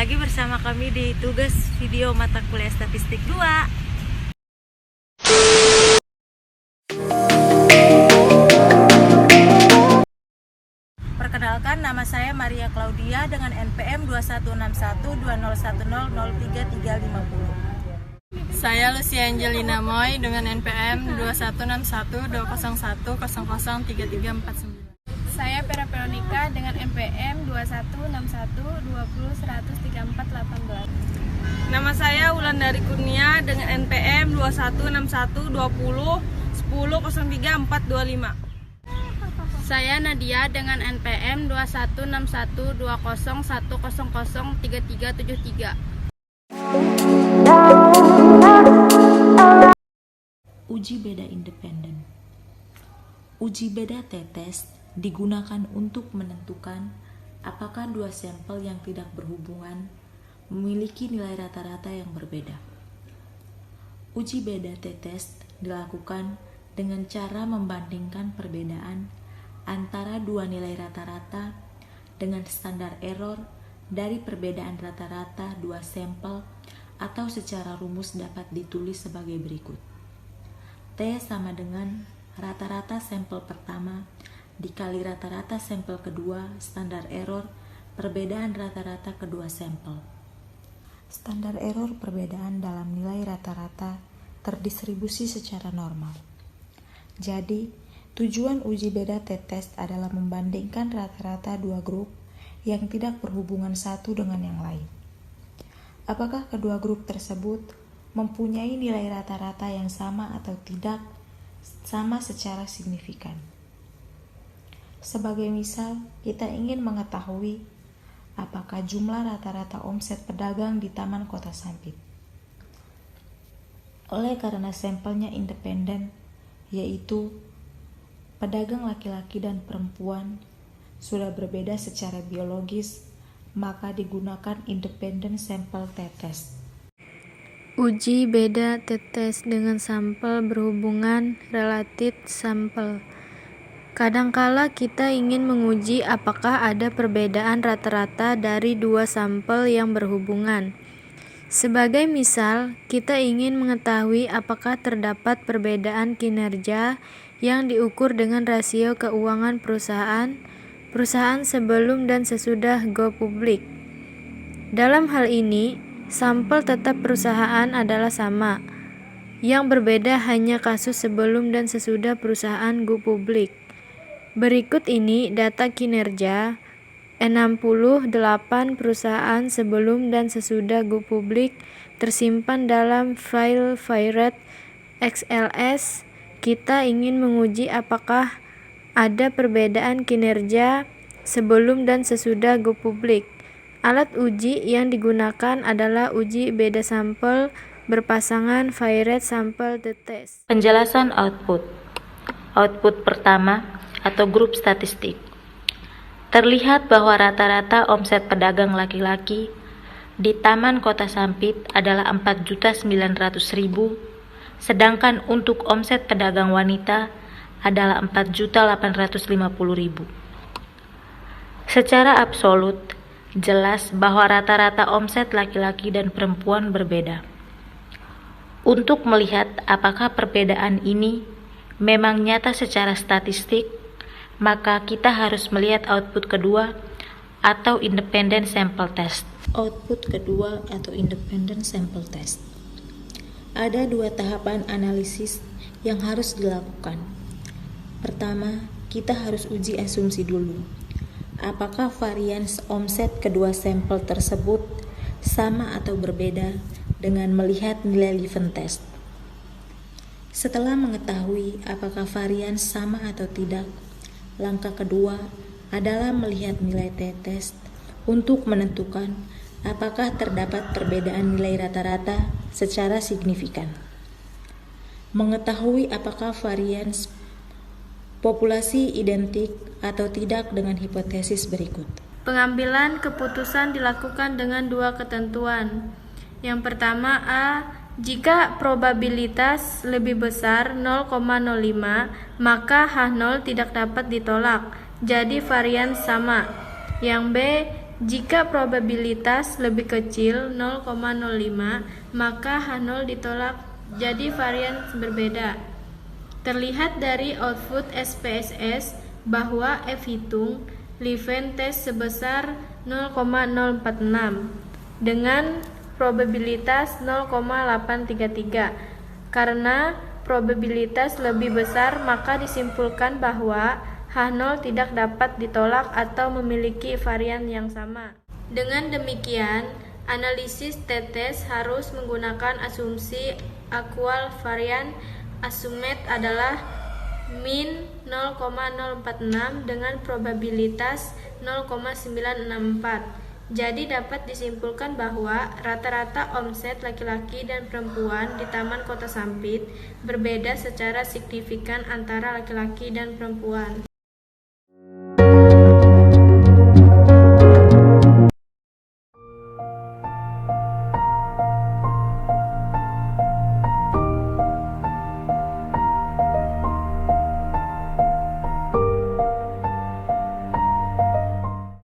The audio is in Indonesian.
lagi bersama kami di tugas video mata kuliah statistik 2. Perkenalkan, nama saya Maria Claudia dengan NPM 21612010033550. Saya Lucia Angelina Moy dengan NPM 21612010003349. Saya Vera Veronica dengan NPM 21612010013418. Nama saya Wulandari Kurnia dengan NPM 21612010030425. Saya Nadia dengan NPM 21612010003373. Uji beda independen. Uji beda t-test digunakan untuk menentukan apakah dua sampel yang tidak berhubungan memiliki nilai rata-rata yang berbeda. Uji beda t-test dilakukan dengan cara membandingkan perbedaan antara dua nilai rata-rata dengan standar error dari perbedaan rata-rata dua sampel, atau secara rumus dapat ditulis sebagai berikut. T sama dengan rata-rata sampel pertama dikali rata-rata sampel kedua standar error perbedaan rata-rata kedua sampel. Standar error perbedaan dalam nilai rata-rata terdistribusi secara normal. Jadi, tujuan uji beda t-test adalah membandingkan rata-rata dua grup yang tidak berhubungan satu dengan yang lain. Apakah kedua grup tersebut mempunyai nilai rata-rata yang sama atau tidak sama secara signifikan. Sebagai misal, kita ingin mengetahui apakah jumlah rata-rata omset pedagang di Taman Kota Sampit. Oleh karena sampelnya independen, yaitu pedagang laki-laki dan perempuan sudah berbeda secara biologis, maka digunakan independent sample t-test. Uji beda t-test dengan sampel berhubungan related sampel. Kadangkala kita ingin menguji apakah ada perbedaan rata-rata dari dua sampel yang berhubungan. Sebagai misal, kita ingin mengetahui apakah terdapat perbedaan kinerja yang diukur dengan rasio keuangan perusahaan sebelum dan sesudah go public. Dalam hal ini, sampel tetap perusahaan adalah sama. Yang berbeda hanya kasus sebelum dan sesudah perusahaan go public. Berikut ini data kinerja 68 perusahaan sebelum dan sesudah go public tersimpan dalam file Firet XLS. Kita ingin menguji apakah ada perbedaan kinerja sebelum dan sesudah go public. Alat uji yang digunakan adalah uji beda sampel berpasangan Firet sample t-test. Penjelasan output. Output pertama atau grup statistik. Terlihat bahwa rata-rata omset pedagang laki-laki di Taman Kota Sampit adalah 4.900.000, sedangkan untuk omset pedagang wanita adalah 4.850.000. Secara absolut, jelas bahwa rata-rata omset laki-laki dan perempuan berbeda. Untuk melihat apakah perbedaan ini memang nyata secara statistik, maka kita harus melihat output kedua atau independent sample test. Output kedua atau independent sample test. Ada dua tahapan analisis yang harus dilakukan. Pertama, kita harus uji asumsi dulu. Apakah varians omset kedua sampel tersebut sama atau berbeda dengan melihat nilai Levin test. Setelah mengetahui apakah varians sama atau tidak, langkah kedua adalah melihat nilai t-test untuk menentukan apakah terdapat perbedaan nilai rata-rata secara signifikan. Mengetahui apakah varians populasi identik atau tidak dengan hipotesis berikut. Pengambilan keputusan dilakukan dengan dua ketentuan. Yang pertama A, jika probabilitas lebih besar 0,05, maka H0 tidak dapat ditolak, jadi varian sama. Yang B, Jika probabilitas lebih kecil 0,05, maka H0 ditolak jadi varian berbeda. Terlihat dari output SPSS bahwa F hitung Levene test sebesar 0,046 dengan probabilitas 0,833. Karena probabilitas lebih besar, maka disimpulkan bahwa H0 tidak dapat ditolak atau memiliki varian yang sama. Dengan demikian, analisis t-test harus menggunakan asumsi equal varian. Assumed adalah min 0,046 dengan probabilitas 0,964. Jadi dapat disimpulkan bahwa rata-rata omset laki-laki dan perempuan di Taman Kota Sampit berbeda secara signifikan antara laki-laki dan perempuan.